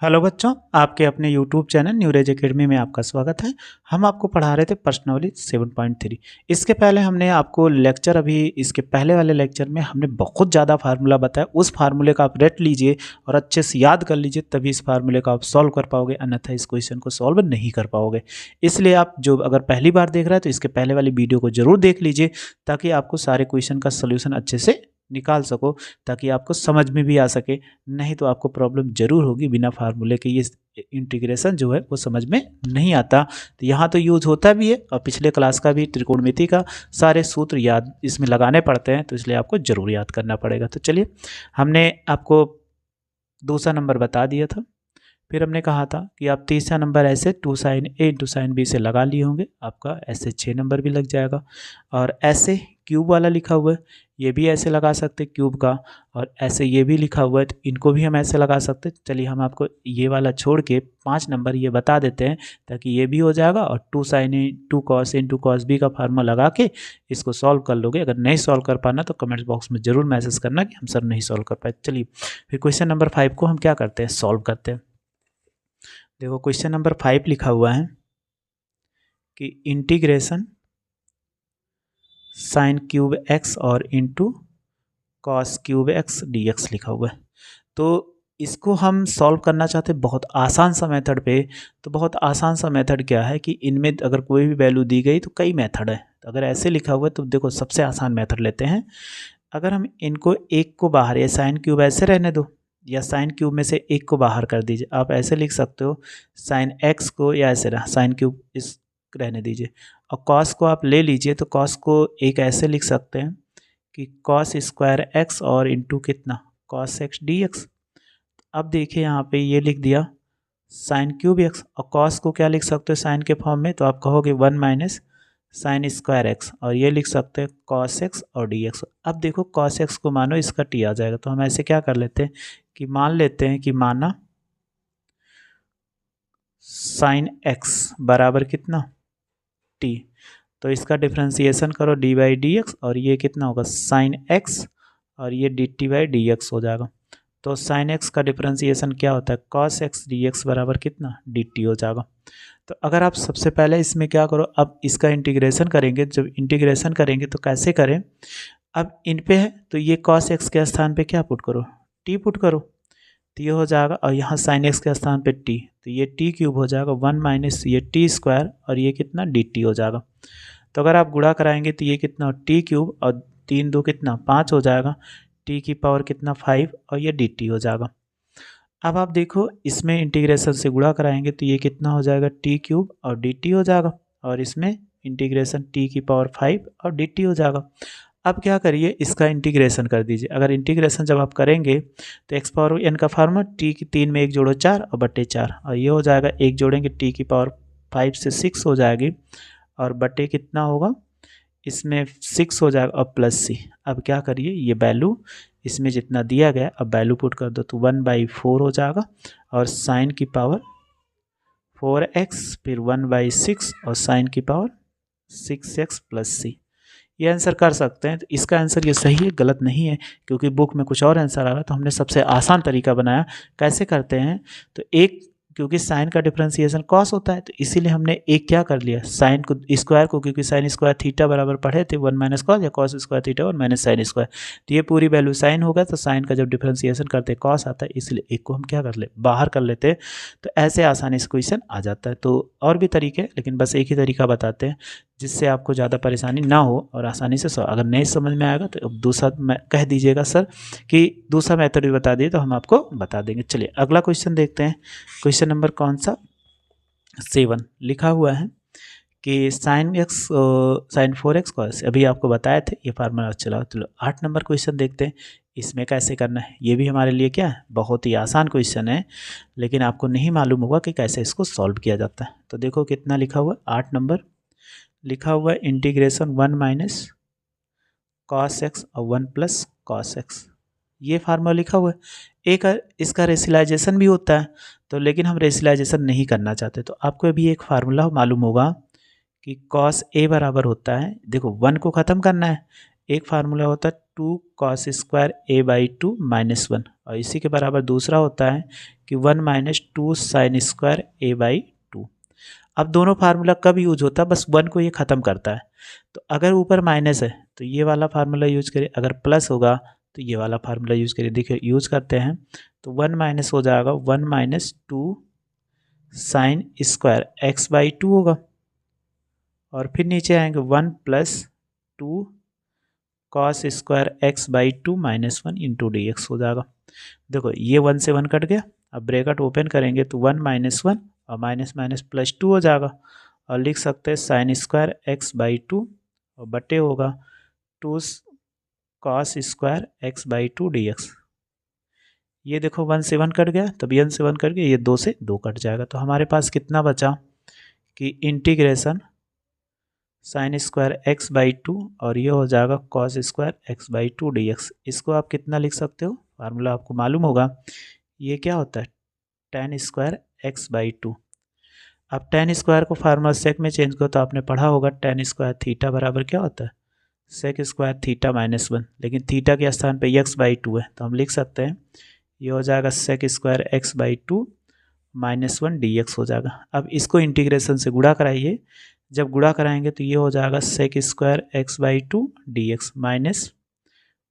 Hello बच्चों, आपके अपने यूट्यूब चैनल न्यूरेज एकेडमी में आपका स्वागत है। हम आपको पढ़ा रहे थे प्रश्नावली 7.3। इसके पहले हमने आपको लेक्चर इसके पहले वाले लेक्चर में हमने बहुत ज़्यादा फार्मूला बताया। उस फार्मूले का आप रट लीजिए और अच्छे से याद कर लीजिए, तभी इस फार्मूले का आप सॉल्व कर पाओगे, अन्यथा इस क्वेश्चन को सॉल्व नहीं कर पाओगे। इसलिए आप जो अगर पहली बार देख रहे हैं तो इसके पहले वाली वीडियो को ज़रूर देख लीजिए, ताकि आपको सारे क्वेश्चन का सोल्यूशन अच्छे से निकाल सको, ताकि आपको समझ में भी आ सके। नहीं तो आपको प्रॉब्लम ज़रूर होगी, बिना फार्मूले के ये इंटीग्रेशन जो है वो समझ में नहीं आता। तो यहाँ तो यूज होता भी है, और पिछले क्लास का भी त्रिकोणमिति का सारे सूत्र याद इसमें लगाने पड़ते हैं, तो इसलिए आपको ज़रूर याद करना पड़ेगा। तो चलिए, हमने आपको दूसरा नंबर बता दिया था। फिर हमने कहा था कि आप तीसरा नंबर ऐसे 2 sin A into sine B से लगा लिए होंगे, आपका ऐसे 6 नंबर भी लग जाएगा। और ऐसे क्यूब वाला लिखा हुआ है, ये भी ऐसे लगा सकते क्यूब का, और ऐसे ये भी लिखा हुआ है, तो इनको भी हम ऐसे लगा सकते। चलिए, हम आपको ये वाला छोड़ के 5 नंबर ये बता देते हैं, ताकि ये भी हो जाएगा। और 2 sin A 2 cos A into cos B का फार्मूला लगा के इसको सॉल्व कर लोगे। अगर नहीं सॉल्व कर पाना तो कमेंट्स बॉक्स में ज़रूर मैसेज करना कि हम सर नहीं सॉल्व कर पाए। चलिए, फिर क्वेश्चन नंबर 5 को हम क्या करते हैं, सॉल्व करते हैं। देखो, क्वेश्चन नंबर 5 लिखा हुआ है कि इंटीग्रेशन साइन क्यूब एक्स और into cos cube x D x लिखा हुआ है। तो इसको हम सॉल्व करना चाहते हैं बहुत आसान सा मेथड पे। तो बहुत आसान सा मेथड क्या है कि इनमें अगर कोई भी वैल्यू दी गई तो कई मेथड है। तो अगर ऐसे लिखा हुआ है तो देखो, सबसे आसान मेथड लेते हैं। अगर हम इनको एक को बाहर, या साइन क्यूब ऐसे रहने दो, या साइन क्यूब में से एक को बाहर कर दीजिए। आप ऐसे लिख सकते हो साइन एक्स को, या ऐसे रहा साइन क्यूब इस रहने दीजिए। और कॉस को आप ले लीजिए, तो कॉस को एक ऐसे लिख सकते हैं कि कॉस स्क्वायर एक्स और इंटू कितना कॉस एक्स डी एक्स। अब देखिए, यहाँ पे ये लिख दिया साइन क्यूब एक्स, और कॉस को क्या लिख सकते हो साइन के फॉर्म में, तो आप कहोगे 1 माइनस साइन स्क्वायर एक्स, और ये लिख सकते हैं कॉस एक्स और डी एक्स। अब देखो, कॉस एक्स को मानो इसका टी आ जाएगा, तो हम ऐसे क्या कर लेते हैं कि मान लेते हैं कि माना साइन एक्स बराबर कितना टी, तो इसका डिफ्रेंसिएशन करो डी बाई डी एक्स, और ये कितना होगा साइन एक्स, और ये D t by d x हो जाएगा। तो साइन एक्स का डिफ्रेंसिएशन क्या होता है, कॉस एक्स डी एक्स बराबर कितना डी टी हो जाएगा। तो अगर आप सबसे पहले इसमें क्या करो, अब इसका इंटीग्रेशन करेंगे। जब इंटीग्रेशन करेंगे तो कैसे करें, अब इन पे है तो ये कॉस एक्स के स्थान पे क्या पुट करो, टी पुट करो, तो ये हो जाएगा। और यहाँ साइन एक्स के स्थान पे टी, तो ये टी क्यूब हो जाएगा 1 माइनस ये टी स्क्वायर, और ये कितना डी टी हो जाएगा। तो अगर आप गुणा कराएंगे तो ये कितना टी क्यूब, और 3 2 कितना 5 हो जाएगा, टी की पावर कितना 5, और ये डी टी हो जाएगा। अब आप देखो, इसमें इंटीग्रेशन से गुणा कराएंगे तो ये कितना हो जाएगा टी क्यूब और डी टी हो जाएगा, और इसमें इंटीग्रेशन टी की पावर 5 और डी टी हो जाएगा। अब क्या करिए, इसका इंटीग्रेशन कर दीजिए। अगर इंटीग्रेशन जब आप करेंगे तो एक्स पावर एन का फार्मूला टी की 3 में 1 जोड़ो 4 और बटे 4, और ये हो जाएगा 1 जोड़ेंगे टी की पावर 5 से 6 हो जाएगी, और बटे कितना होगा इसमें 6 हो जाएगा, और प्लस सी। अब क्या करिए, ये वैल्यू इसमें जितना दिया गया अब वैल्यू पुट कर दो, तो 1/4 हो जाएगा, और साइन की पावर 4x, फिर 1/6, और साइन की पावर 6x प्लस सी। ये आंसर कर सकते हैं। तो इसका आंसर ये सही है, गलत नहीं है, क्योंकि बुक में कुछ और आंसर आ रहा है, तो हमने सबसे आसान तरीका बनाया। कैसे करते हैं, तो एक, क्योंकि साइन का डिफरेंशिएशन कॉस होता है, तो इसीलिए हमने एक क्या कर लिया, साइन को स्क्वायर को, क्योंकि साइन स्क्वायर थीटा बराबर पढ़े थे 1 माइनस कॉस, या cos square theta 1 minus sine square, तो ये पूरी वैल्यू साइन होगा। तो साइन का जब डिफरेंशिएशन करते कॉस आता है, इसलिए एक को हम क्या कर ले, बाहर कर लेते हैं। तो ऐसे आसानी से क्वेश्चन आ जाता है। तो और भी तरीके, लेकिन बस एक ही तरीका बताते हैं जिससे आपको ज़्यादा परेशानी ना हो और आसानी से अगर नहीं समझ में आएगा तो अब दूसरा कह दीजिएगा सर कि दूसरा मेथड भी बता दिए, तो हम आपको बता देंगे। चलिए, अगला क्वेश्चन देखते हैं। क्वेश्चन नंबर कौन सा, 7 लिखा हुआ है कि sine x sign 4x cos, अभी आपको बताए थे ये फार्मूला चलाओ। चलो 8 नंबर क्वेश्चन देखते हैं, इसमें कैसे करना है। ये भी हमारे लिए क्या है, बहुत ही आसान क्वेश्चन है, लेकिन आपको नहीं मालूम होगा कि कैसे इसको सॉल्व किया जाता है। तो देखो कितना लिखा हुआ है, 8 नंबर लिखा हुआ है इंटीग्रेशन 1 माइनस कॉस एक्स और 1 प्लस कॉस एक्स, ये फार्मूला लिखा हुआ है। एक इसका रेसिलाइजेशन भी होता है, तो लेकिन हम रेसिलाइजेशन नहीं करना चाहते, तो आपको अभी एक फार्मूला मालूम होगा कि कॉस ए बराबर होता है, देखो 1 को ख़त्म करना है, एक फार्मूला होता है two cos square A by two minus one, और इसी के बराबर दूसरा होता है कि one minus two sine square A by two. अब दोनों फार्मूला कब यूज होता है, बस वन को ये ख़त्म करता है। तो अगर ऊपर माइनस है तो ये वाला फार्मूला यूज करिए, अगर प्लस होगा तो ये वाला फार्मूला यूज करिए। देखिए यूज करते हैं तो वन माइनस हो जाएगा one minus two sine square X by to होगा, और फिर नीचे आएंगे one plus two cos square X by two minus one into D x हो जाएगा। देखो ये वन से वन कट गया, अब ब्रैकेट ओपन करेंगे तो वन माइनस वन और माइनस माइनस प्लस टू हो जाएगा, और लिख सकते हैं sine square X by two और बटे होगा two cos square X by two D X. ये देखो वन से वन कट गया, तब वन से वन कट गया, ये दो से दो कट जाएगा। तो हमारे पास कितना बचा कि integration sign square X by two और ये हो जाएगा cos square X by two D x. इसको आप कितना लिख सकते हो, फार्मूला आपको मालूम होगा, ये क्या होता है ten square X by two. अब टेन स्क्वायर को फार्मूला सेक में चेंज करो तो आपने पढ़ा होगा टेन स्क्वायर थीटा बराबर क्या होता है sec square theta minus one, लेकिन थीटा के स्थान पे एक्स बाई टू है तो हम लिख सकते हैं ये हो जाएगा sec square X by two minus one D x हो जाएगा। अब इसको इंटीग्रेशन से गुणा कराइए, जब गुणा कराएंगे तो ये हो जाएगा sec square X by two D X minus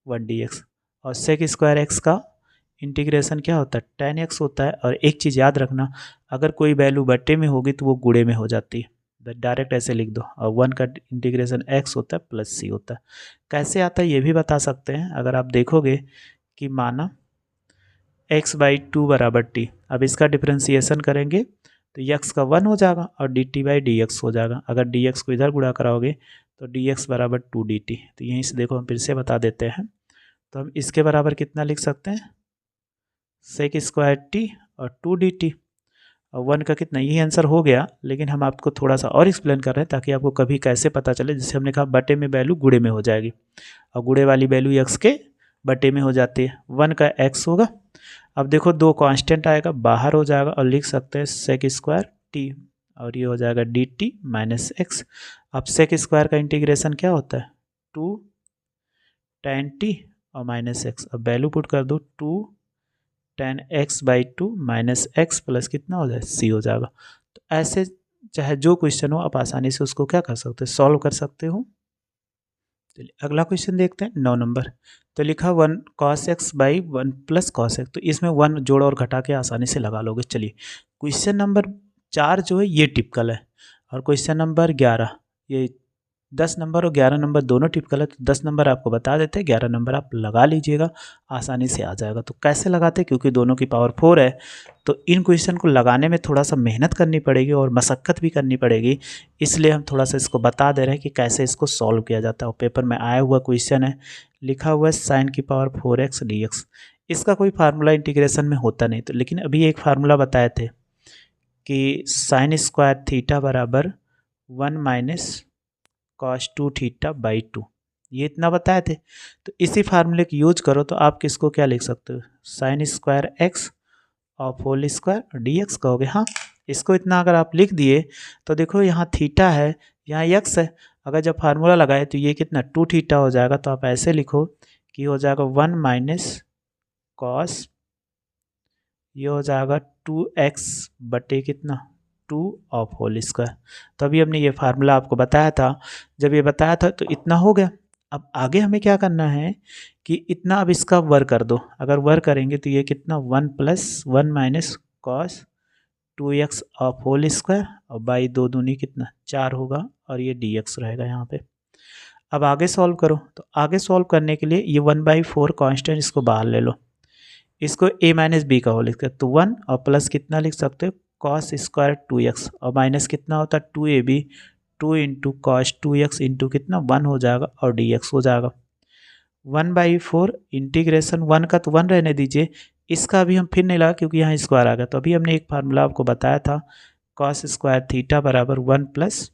one D X, और सेक स्क्वायर एक्स का इंटीग्रेशन क्या होता है टेन एक्स होता है। और एक चीज़ याद रखना, अगर कोई वैल्यू बट्टे में होगी तो वो गुणे में हो जाती है, डायरेक्ट ऐसे लिख दो, और वन का इंटीग्रेशन एक्स होता है प्लस सी होता है। कैसे आता है ये भी बता सकते हैं, अगर आप देखोगे कि माना एक्स बाई टू बराबर टी, अब इसका डिफ्रेंसिएशन करेंगे तो एक्स का वन हो जाएगा और D t by d x हो जाएगा। अगर डी एक्स को इधर गुणा कराओगे तो डी एक्स बराबर टू डी टी। तो यहीं से देखो हम फिर से बता देते हैं, तो हम इसके बराबर कितना लिख सकते हैं सेक स्क्वायर टी और टू डी टी, और वन का कितना, यही आंसर हो गया। लेकिन हम आपको थोड़ा सा और एक्सप्लेन कर रहे हैं ताकि आपको कभी कैसे पता चले। जैसे हमने कहा बटे में वैल्यू गुणे में हो जाएगी, और गुणे वाली वैल्यू एक्स के बटे में हो जाती है, वन का एक्स होगा। अब देखो दो कांस्टेंट आएगा बाहर हो जाएगा, और लिख सकते हैं सेक स्क्वायर टी और ये हो जाएगा डी टी माइनस एक्स। अब सेक स्क्वायर का इंटीग्रेशन क्या होता है टू टेन टी और माइनस एक्स। अब वैल्यू पुट कर दो two tan X by two minus X plus कितना हो जाए सी हो जाएगा। तो ऐसे चाहे जो क्वेश्चन हो आप आसानी से उसको क्या कर सकते हो सॉल्व कर सकते हो। चलिए अगला क्वेश्चन देखते हैं 9 नंबर। तो लिखा one cos x by one plus cos x, तो इसमें वन जोड़ और घटा के आसानी से लगा लोगे। चलिए क्वेश्चन नंबर 4 जो है ये टिपिकल है, और क्वेश्चन नंबर 11 ये 10 नंबर और 11 नंबर दोनों टिपिकल है। तो 10 नंबर आपको बता देते हैं, 11 नंबर आप लगा लीजिएगा, आसानी से आ जाएगा। तो कैसे लगाते हैं, क्योंकि दोनों की पावर 4 है तो इन क्वेश्चन को लगाने में थोड़ा सा मेहनत करनी पड़ेगी और मशक्क़त भी करनी पड़ेगी, इसलिए हम थोड़ा सा इसको बता दे रहे हैं कि कैसे इसको सॉल्व किया जाता है। और पेपर में आया हुआ क्वेश्चन है, लिखा हुआ है साइन की पावर 4x dx। इसका कोई फार्मूला इंटीग्रेशन में होता नहीं, तो लेकिन अभी एक फार्मूला बताए थे कि साइन स्क्वायर थीटा बराबर one minus cos to theta by two, ये इतना बताए थे। तो इसी फार्मूले को यूज करो तो आप किसको क्या लिख सकते हो साइन स्क्वायर एक्स और होल स्क्वायर डी एक्स कहोगे। हाँ इसको इतना अगर आप लिख दिए तो देखो यहाँ थीटा है यहाँ एक्स है, अगर जब फार्मूला लगाए तो ये कितना टू थीटा हो जाएगा। तो आप ऐसे लिखो कि हो जाएगा वन माइनस कॉस, ये हो जाएगा टू एक्स बटे कितना टू ऑफ होल स्क्वायर। तो अभी हमने ये फार्मूला आपको बताया था, जब ये बताया था तो इतना हो गया। अब आगे हमें क्या करना है कि इतना अब इसका वर्ग कर दो, अगर वर्ग करेंगे तो ये कितना one plus one minus cos two X of whole square और बाई दो दूनी कितना चार होगा, और ये डी एक्स रहेगा यहाँ पे। अब आगे सॉल्व करो, तो आगे सॉल्व करने के लिए ये वन बाई फोर कॉन्स्टेंट इसको बाहर ले लो, इसको a माइनस बी का होल लिखते हैं तो वन और प्लस कितना लिख सकते हो कॉस स्क्वायर टू एक्स, और माइनस कितना होता है two A B two into cos two X into कितना वन हो जाएगा और डी एक्स हो जाएगा। One by four integration one का तो वन रहने दीजिए, इसका अभी हम फिर नहीं लगा क्योंकि यहाँ स्क्वायर आ गया। तो अभी हमने एक फार्मूला आपको बताया था कॉस स्क्वायर थीटा बराबर one plus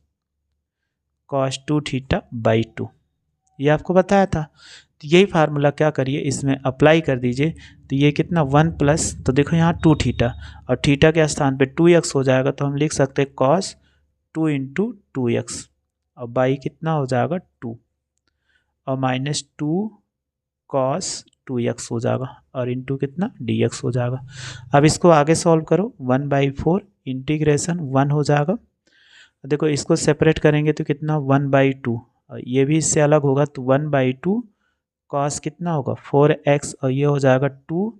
cos two theta by two, ये आपको बताया था। तो यही फार्मूला क्या करिए इसमें अप्लाई कर दीजिए, तो ये कितना वन प्लस, तो देखो यहाँ टू थीटा और थीटा के स्थान पे टू एक्स हो जाएगा, तो हम लिख सकते हैं cos two into two X और बाई कितना हो जाएगा टू और माइनस टू कॉस 2x हो जाएगा और इंटू कितना dx हो जाएगा। अब इसको आगे सॉल्व करो, 1/4 इंटीग्रेशन 1 हो जाएगा। देखो इसको सेपरेट करेंगे तो कितना 1/2, ये भी इससे अलग होगा तो 1/2 कॉस कितना होगा 4x और ये हो जाएगा 2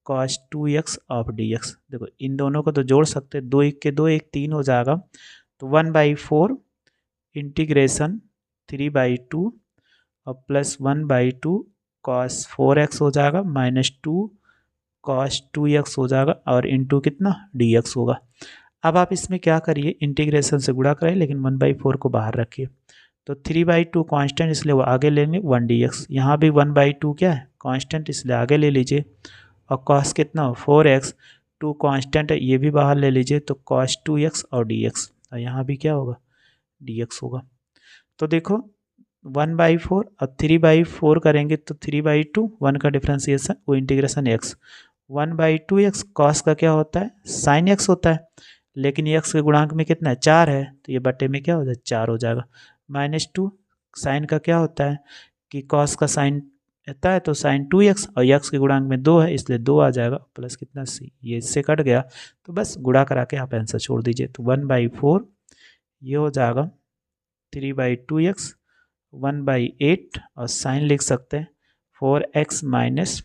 कॉस 2x ऑफ dx। देखो इन दोनों को तो जोड़ सकते हैं, 2 1 के 2 1 3 हो जाएगा तो 1/4 इंटीग्रेशन 3/2 और प्लस 1/2 कॉस 4x हो जाएगा माइनस 2 कॉस 2x हो जाएगा और इंटू कितना dx होगा। अब आप इसमें क्या करिए, इंटीग्रेशन से गुणा करें लेकिन 1/4 को बाहर रखिए तो 3/2 कांस्टेंट इसलिए वो आगे लेंगे 1 dx, यहाँ भी 1/2 क्या है कांस्टेंट इसलिए आगे ले लीजिए और कॉस कितना हो 4x, 2 कांस्टेंट है ये भी बाहर ले लीजिए तो कॉस 2x और dx और यहाँ भी क्या होगा dx होगा। तो देखो 1/4 और 3/4 करेंगे तो 3/2 1 का डिफ्रेंसिएशन वो इंटीग्रेशन x 1/2x कॉस का क्या होता है साइन x होता है, लेकिन x के गुणांक में कितना है 4 है तो ये बटे में क्या हो जाएगा 4 हो जाएगा। -2 साइन का क्या होता है कि कॉस का साइन रहता है तो साइन 2x और x के गुणांक में 2 है इसलिए 2 आ जाएगा प्लस कितना c, ये इससे कट गया तो बस गुणा करा के आप आंसर छोड़ दीजिए तो 1/4 ये हो जाएगा 3/2x 1/8 और साइन लिख सकते हैं 4x minus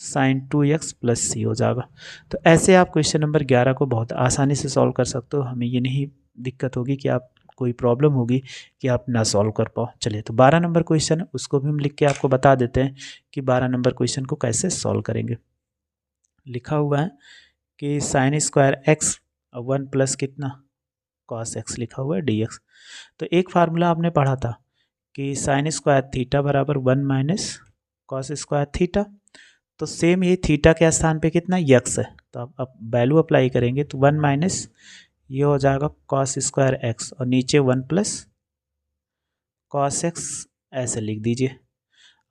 sign 2x plus सी हो जाएगा। तो ऐसे आप क्वेश्चन नंबर 11 को बहुत आसानी से सॉल्व कर सकते हो, हमें ये नहीं दिक्कत होगी कि आप कोई प्रॉब्लम होगी कि आप ना सॉल्व कर पाओ। चलिए तो 12 नंबर क्वेश्चन है उसको भी हम लिख के आपको बता देते हैं कि 12 नंबर क्वेश्चन को कैसे सॉल्व करेंगे। लिखा हुआ है कि साइन स्क्वायर एक्स 1 प्लस कितना कॉस एक्स लिखा हुआ है dx। तो एक फार्मूला आपने पढ़ा था कि साइन स्क्वायर थीटा बराबर 1 माइनस कॉस स्क्वायर थीटा, तो सेम ये थीटा के स्थान पे कितना यक्स है तो अब वैल्यू अप्लाई करेंगे तो 1 माइनस ये हो जाएगा कॉस स्क्वायर एक्स और नीचे 1 प्लस कॉस एक्स ऐसे लिख दीजिए।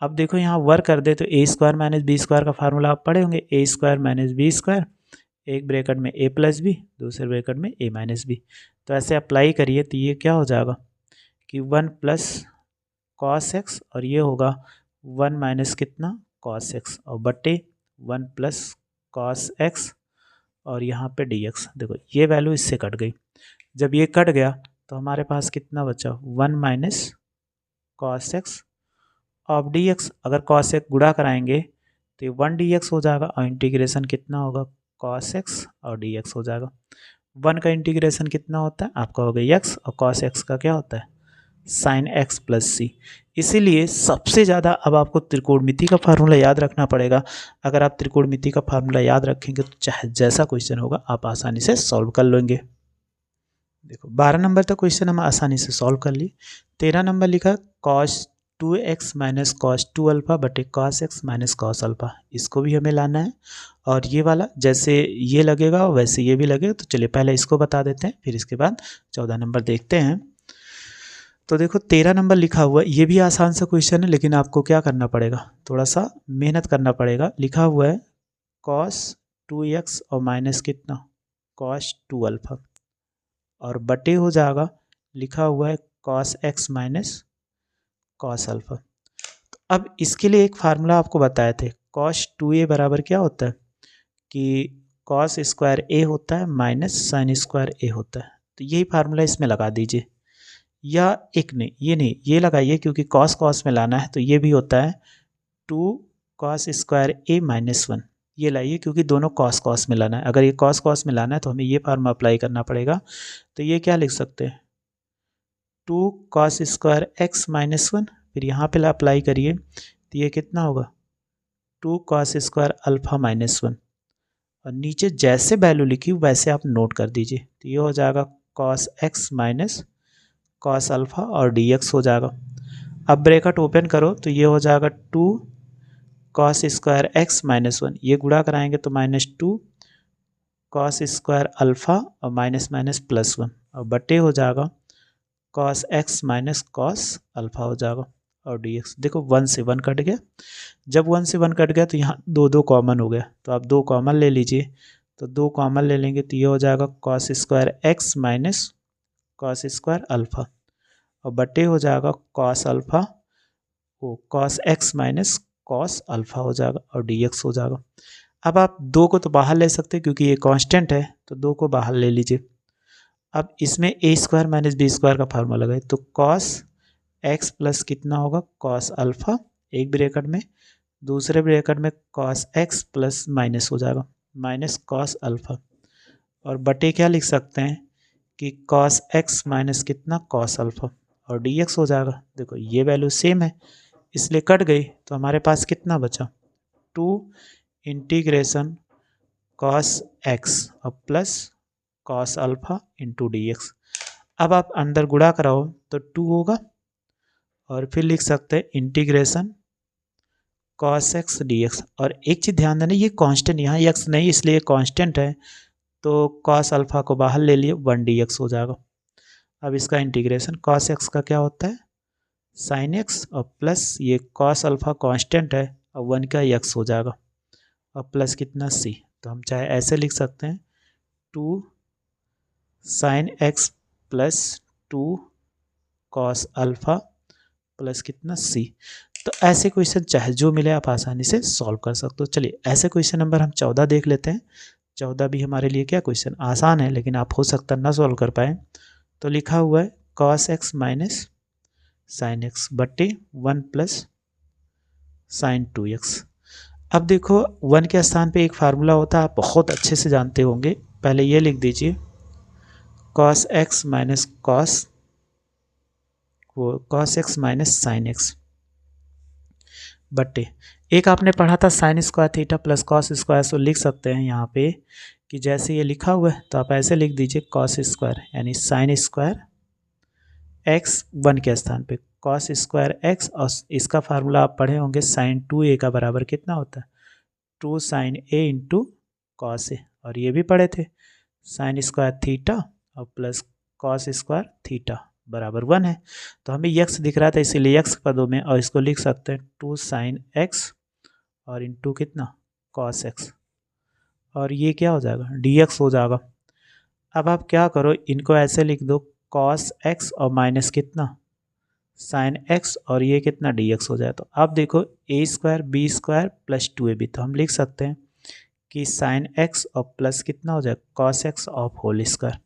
अब देखो यहाँ वर्क कर दे तो ए स्क्वायर माइनस बी स्क्वायर का फार्मूला आप पढ़े होंगे, ए स्क्वायर माइनस बी स्क्वायर एक ब्रैकेट में ए प्लस बी दूसरे ब्रैकेट में ए माइनस बी, तो ऐसे अप्लाई करिए तो ये क्या हो जाएगा कि 1 प्लस कॉस एक्स और ये होगा 1 माइनस कितना कॉस एक्स और बटे 1 प्लस कॉस एक्स और यहाँ पे dx। देखो ये वैल्यू इससे कट गई, जब ये कट गया तो हमारे पास कितना बचा 1 minus cos X of dx। अगर कॉस एक्स गुणा कराएंगे तो ये 1 dx हो जाएगा और इंटीग्रेशन कितना होगा कॉस एक्स और dx हो जाएगा। 1 का इंटीग्रेशन कितना होता है आपका हो गया x और कॉस एक्स का क्या होता है साइन x प्लस सी। इसीलिए सबसे ज़्यादा अब आपको त्रिकोणमिति का फार्मूला याद रखना पड़ेगा। अगर आप त्रिकोणमिति का फार्मूला याद रखेंगे तो चाहे जैसा क्वेश्चन होगा आप आसानी से सॉल्व कर लेंगे। देखो 12 नंबर तक क्वेश्चन हम आसानी से सॉल्व कर लिए। 13 नंबर लिखा cos 2x minus cos 2 alpha बटे cos x minus cos alpha, इसको भी हमें लाना है और ये वाला जैसे ये लगेगा वैसे ये भी लगेगा। तो चलिए पहले इसको बता देते हैं फिर इसके बाद 14 नंबर देखते हैं। तो देखो 13 नंबर लिखा हुआ है, ये भी आसान सा क्वेश्चन है लेकिन आपको क्या करना पड़ेगा थोड़ा सा मेहनत करना पड़ेगा। लिखा हुआ है कॉस 2x और माइनस कितना कॉस 2 अल्फ़ा और बटे हो जाएगा लिखा हुआ है cos x minus cos alpha. तो अब इसके लिए एक फार्मूला आपको बताए थे कॉस 2a बराबर क्या होता है कि कॉस स्क्वायर a होता है माइनस साइन स्क्वायर a होता है, तो यही फार्मूला इसमें लगा दीजिए या एक नहीं ये लगाइए क्योंकि कॉस कॉस में लाना है तो ये भी होता है 2 कॉस स्क्वायर a माइनस 1, ये लाइए क्योंकि दोनों कॉस कॉस में लाना है। अगर ये कॉस कॉस में लाना है तो हमें ये फार्मूला अप्लाई करना पड़ेगा, तो ये क्या लिख सकते हैं 2 कॉस स्क्वायर एक्स माइनस 1, फिर यहाँ पे अप्लाई करिए तो ये कितना होगा 2 कॉस स्क्वायर अल्फ़ा माइनस 1 और नीचे जैसे वैल्यू लिखी वैसे आप नोट कर दीजिए तो ये हो जाएगा cos x minus cos alpha और dx हो जाएगा। अब ब्रैकेट ओपन करो तो ये हो जाएगा 2 कॉस स्क्वायर एक्स माइनस 1, ये गुणा कराएंगे तो -2 कॉस स्क्वायर अल्फ़ा और माइनस माइनस प्लस 1 और बटे हो जाएगा cos x minus cos alpha हो जाएगा और dx। देखो 1 से 1 कट गया, जब 1 से 1 कट गया तो यहाँ 2 कॉमन हो गया तो आप 2 कॉमन ले लीजिए, तो 2 कॉमन ले लेंगे तो ये हो जाएगा cos square x minus cos square alpha और बटे हो जाएगा कॉस अल्फ़ा वो cos x minus cos alpha हो जाएगा और डी एक्स हो जाएगा। अब आप 2 को तो बाहर ले सकते हैं क्योंकि ये कांस्टेंट है, तो 2 को बाहर ले लीजिए। अब इसमें ए स्क्वायर माइनस बी स्क्वायर का फार्मूला लगाए तो कॉस एक्स प्लस कितना होगा कॉस अल्फा एक ब्रैकेट में, दूसरे ब्रैकेट में कॉस एक्स प्लस माइनस हो जाएगा माइनस कॉस अल्फा, और बटे क्या लिख सकते हैं कि कॉस एक्स माइनस कितना कॉस अल्फा और डी एक्स हो जाएगा। देखो ये वैल्यू सेम है इसलिए कट गई, तो हमारे पास कितना बचा 2 इंटीग्रेशन कॉस एक्स और plus cos alpha into D x. अब आप अंदर गुणा कराओ तो 2 होगा और फिर लिख सकते हैं integration cos x D X. और एक चीज़ ध्यान देना ये कांस्टेंट यहाँ एक्स नहीं इसलिए कांस्टेंट है, तो कॉस अल्फा को बाहर ले लिए 1 डी एक्स हो जाएगा। अब इसका इंटीग्रेशन कॉस एक्स का क्या होता है साइन एक्स और प्लस ये कॉस अल्फा कांस्टेंट है और 1 का एक्स हो जाएगा और प्लस कितना सी, तो हम चाहे ऐसे लिख सकते हैं 2 sine x plus 2 cos alpha plus कितना सी। तो ऐसे क्वेश्चन चाहे जो मिले आप आसानी से सॉल्व कर सकते हो। चलिए ऐसे क्वेश्चन नंबर हम 14 देख लेते हैं। 14 भी हमारे लिए क्या क्वेश्चन आसान है लेकिन आप हो सकता है ना सॉल्व कर पाए। तो लिखा हुआ है cos x minus sine x बट्टे 1 प्लस साइन 2x। अब देखो 1 के स्थान पे एक फार्मूला होता है आप बहुत अच्छे से जानते होंगे, पहले ये लिख दीजिए cos x minus cos x minus sine x बट्टे एक आपने पढ़ा था sine square theta plus cos square, so लिख सकते हैं यहाँ पे कि जैसे ये लिखा हुआ है तो आप ऐसे लिख दीजिए कॉस स्क्वायर यानी साइन स्क्वायर एक्स 1 के स्थान पे कॉस स्क्वायर एक्स, और इसका फार्मूला आप पढ़े होंगे साइन 2a का बराबर कितना होता है 2 sign a into cos A, और ये भी पढ़े थे साइन स्क्वायर थीटा और प्लस कॉस स्क्वायर थीटा बराबर 1 है। तो हमें यक्स दिख रहा था इसीलिए यक्स पदों में, और इसको लिख सकते हैं 2 साइन एक्स और इंटू कितना कॉस एक्स, और ये क्या हो जाएगा डी एक्स हो जाएगा। अब आप क्या करो इनको ऐसे लिख दो कॉस एक्स और माइनस कितना साइन एक्स और ये कितना डी एक्स हो जाए। तो अब देखो a square b square plus 2ab, तो हम लिख सकते हैं कि साइन एक्स और प्लस कितना हो जाएगा cos X of whole square.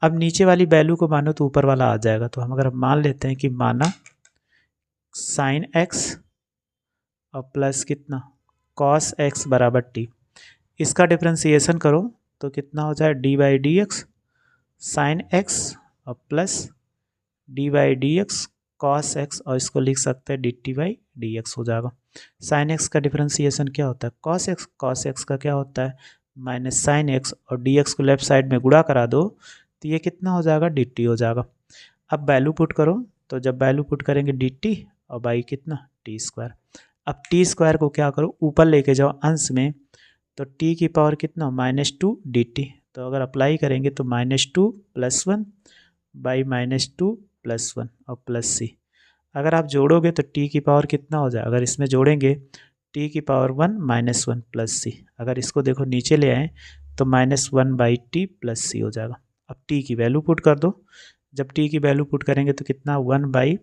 अब नीचे वाली वैल्यू को मानो तो ऊपर वाला आ जाएगा, तो हम अगर मान लेते हैं कि माना साइन एक्स और प्लस कितना कॉस एक्स बराबर टी, इसका डिफ्रेंसिएशन करो तो कितना हो जाए d by d x sine x और plus d by d x cos x, और इसको लिख सकते हैं d t by d x हो जाएगा। साइन एक्स का डिफ्रेंसिएशन क्या होता है कॉस एक्स का क्या होता है माइनस साइन एक्स, और डी एक्स को लेफ्ट साइड में गुणा करा दो तो ये कितना हो जाएगा डी टी हो जाएगा। अब वैल्यू पुट करो तो जब वैल्यू पुट करेंगे डी टी और बाई कितना टी स्क्वायर। अब टी स्क्वायर को क्या करो ऊपर लेके जाओ अंश में, तो टी की पावर कितना -2 डी टी, तो अगर अप्लाई करेंगे तो -2 + 1 बाई -2 + 1 और प्लस सी। अगर आप जोड़ोगे तो टी की पावर कितना हो जाए, अगर इसमें जोड़ेंगे टी की पावर 1 -1 प्लस सी, अगर इसको देखो नीचे ले आए तो -1 बाई टी प्लस सी हो जाएगा। अब टी की वैल्यू पुट कर दो, जब टी की वैल्यू पुट करेंगे तो कितना 1 बाई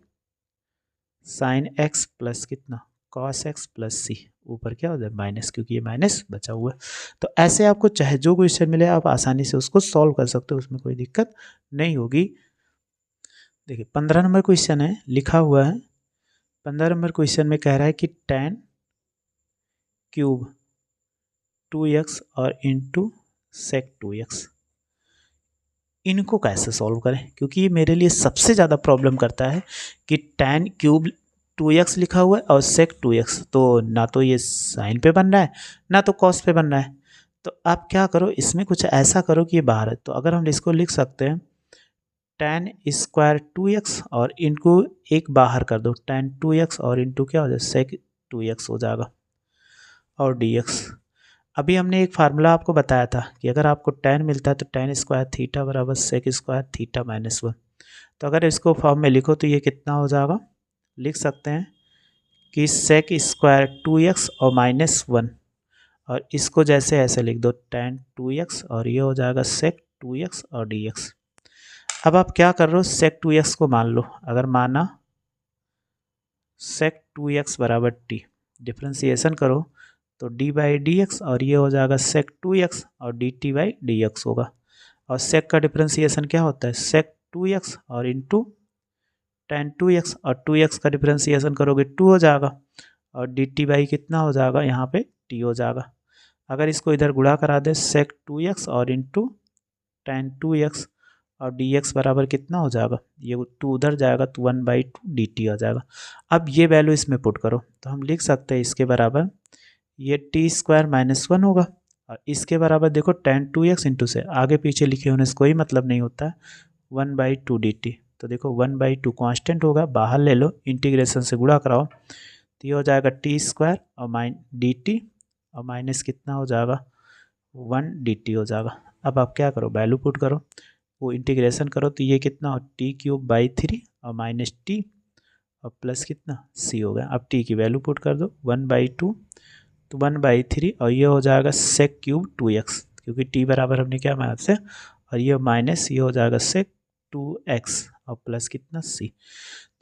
साइन एक्स प्लस कितना कॉस एक्स प्लस सी, ऊपर क्या हो जाए माइनस क्योंकि ये माइनस बचा हुआ है। तो ऐसे आपको चाहे जो क्वेश्चन मिले आप आसानी से उसको सॉल्व कर सकते हो, उसमें कोई दिक्कत नहीं होगी। देखिए 15 नंबर क्वेश्चन है लिखा हुआ है, 15 नंबर क्वेश्चन में कह रहा है कि tan क्यूब 2x और इंटू सेक 2x, इनको कैसे सॉल्व करें, क्योंकि ये मेरे लिए सबसे ज़्यादा प्रॉब्लम करता है कि tan क्यूब 2x लिखा हुआ है और सेक 2x, तो ना तो ये साइन पे बन रहा है ना तो कॉस पे बन रहा है। तो आप क्या करो इसमें कुछ ऐसा करो कि ये बाहर है, तो अगर हम इसको लिख सकते हैं tan स्क्वायर 2x और इनको एक बाहर कर दो tan 2x और इंटू क्या हो जाए सेक 2x हो जाएगा और dx। अभी हमने एक फार्मूला आपको बताया था कि अगर आपको tan मिलता है तो tan स्क्वायर थीटा बराबर सेक स्क्वायर थीटा -1, तो अगर इसको फॉर्म में लिखो तो ये कितना हो जाएगा, लिख सकते हैं कि सेक स्क्वायर 2x और -1, और इसको जैसे ऐसे लिख दो tan 2x और ये हो जाएगा सेक 2x और dx। अब आप क्या कर रहे हो सेक 2x को मान लो, अगर माना सेक 2x बराबर टी। डिफ्रेंसिएशन करो तो d/dx और ये हो जाएगा sec 2x और dt/dx होगा। और sec का डिफ्रेंसिएशन क्या होता है, sec 2x और इंटू tan 2x, और 2x का डिफ्रेंसिएशन करोगे 2 हो जाएगा और dt कितना हो जाएगा, यहाँ पे t हो जाएगा। अगर इसको इधर गुणा करा दे sec 2x और इंटू tan 2x और dx बराबर कितना हो जाएगा, ये 2 उधर जाएगा तो 1/2 dt आ जाएगा। अब ये वैल्यू इसमें पुट करो तो हम लिख सकते हैं इसके बराबर ये t² - 1 होगा, और इसके बराबर देखो tan 2x इंटू से आगे पीछे लिखे होने से कोई मतलब नहीं होता है 1/2 dt। तो देखो 1/2 कांस्टेंट होगा, बाहर ले लो, इंटीग्रेशन से गुणा कराओ तो ये हो जाएगा t² और dt और माइनस कितना हो जाएगा 1 dt हो जाएगा। अब आप क्या करो, वैल्यू पुट करो, वो इंटीग्रेशन करो तो ये कितना हो t³/3 और माइनस टी और प्लस कितना c हो गया। अब t की वैल्यू पुट कर दो 1/2 तो 1/3 और ये हो जाएगा sec³ 2x, क्योंकि t बराबर हमने क्या माना से, और ये माइनस ये हो जाएगा sec 2x और प्लस कितना c।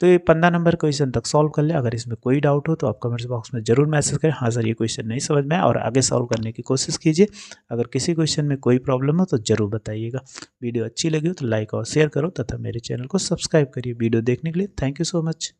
तो ये 15 नंबर क्वेश्चन तक सॉल्व कर ले। अगर इसमें कोई डाउट हो तो आप कमेंट्स बॉक्स में जरूर मैसेज करें, हाँ सर ये क्वेश्चन नहीं समझ में आया, और आगे सॉल्व करने की कोशिश कीजिए। अगर किसी क्वेश्चन में कोई प्रॉब्लम हो तो ज़रूर बताइएगा। वीडियो अच्छी लगी हो तो लाइक और शेयर करो तथा मेरे चैनल को सब्सक्राइब करिए। वीडियो देखने के लिए थैंक यू सो मच।